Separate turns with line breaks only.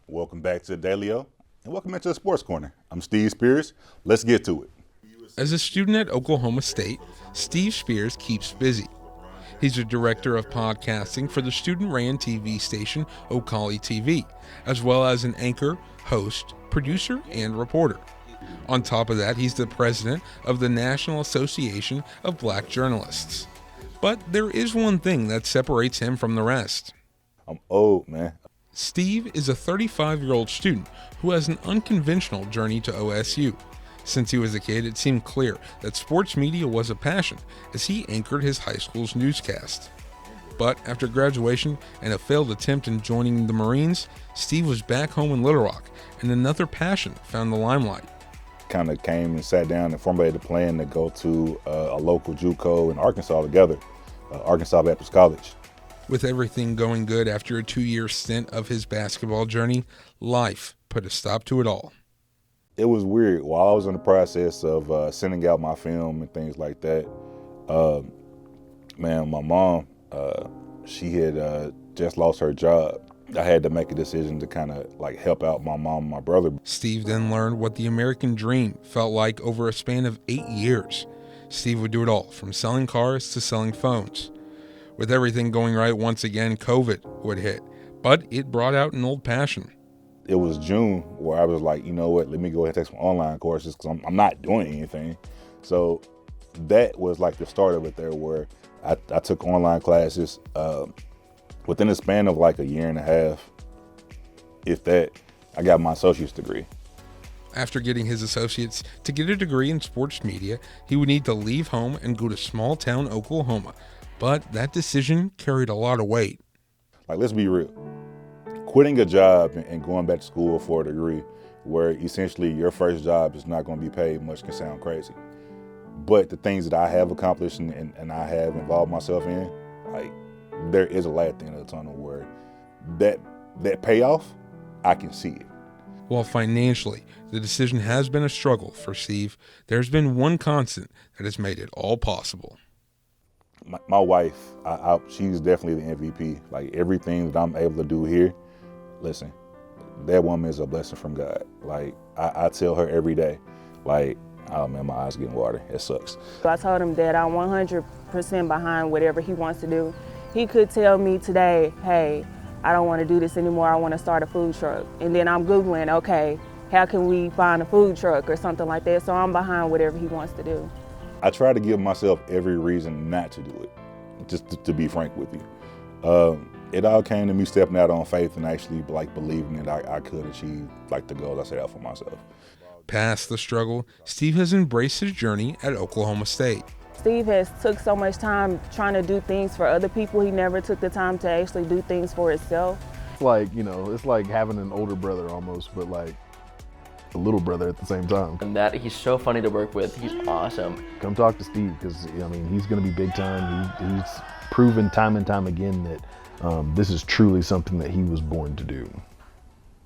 Welcome back to Dailyo, and welcome into the Sports Corner. I'm Steve Spears. Let's get to it.
As a student at Oklahoma State, Steve Spears keeps busy. He's a director of podcasting for the student-ran TV station Ocali TV, as well as an anchor, host, producer, and reporter. On top of that, he's the president of the National Association of Black Journalists. But there is one thing that separates him from the rest.
I'm old, man.
Steve is a 35-year-old student who has an unconventional journey to OSU. Since he was a kid, it seemed clear that sports media was a passion as he anchored his high school's newscast. But after graduation and a failed attempt in joining the Marines, Steve was back home in Little Rock, and another passion found the limelight.
Kind of came and sat down and formulated a plan to go to a local JUCO in Arkansas together, Arkansas Baptist College.
With everything going good after a 2-year stint of his basketball journey, life put a stop to it all.
It was weird. While I was in the process of sending out my film and things like that, my mom, she had just lost her job. I had to make a decision to kind of help out my mom and my brother.
Steve then learned what the American dream felt like over a span of 8 years. Steve would do it all, from selling cars to selling phones. With everything going right, once again, COVID would hit, but it brought out an old passion.
It was June where I was like, you know what, let me go ahead and take some online courses because I'm not doing anything. So that was like the start of it there, where I took online classes. Within a span of like a year and a half, if that, I got my associate's degree.
After getting his associates, to get a degree in sports media, he would need to leave home and go to small-town Oklahoma. But that decision carried a lot of weight.
Let's be real. Quitting a job and going back to school for a degree where essentially your first job is not going to be paid much can sound crazy. But the things that I have accomplished and I have involved myself in, there is a light at the end of the tunnel where that payoff, I can see it.
While financially, the decision has been a struggle for Steve, there's been one constant that has made it all possible.
My wife, she's definitely the MVP. Everything that I'm able to do here, listen, that woman is a blessing from God. I tell her every day, oh man, my eyes getting watery. It sucks.
I told him that I'm 100% behind whatever he wants to do. He could tell me today, hey, I don't want to do this anymore. I want to start a food truck. And then I'm Googling, okay, how can we find a food truck or something like that? So I'm behind whatever he wants to do.
I try to give myself every reason not to do it, just to be frank with you. It all came to me stepping out on faith and actually believing that I could achieve the goals I set out for myself.
Past the struggle, Steve has embraced his journey at Oklahoma State.
Steve has took so much time trying to do things for other people. He never took the time to actually do things for himself.
It's like having an older brother almost, but a little brother at the same time.
And that he's so funny to work with. He's awesome.
Come talk to Steve because he's going to be big time. He's proven time and time again that this is truly something that he was born to do.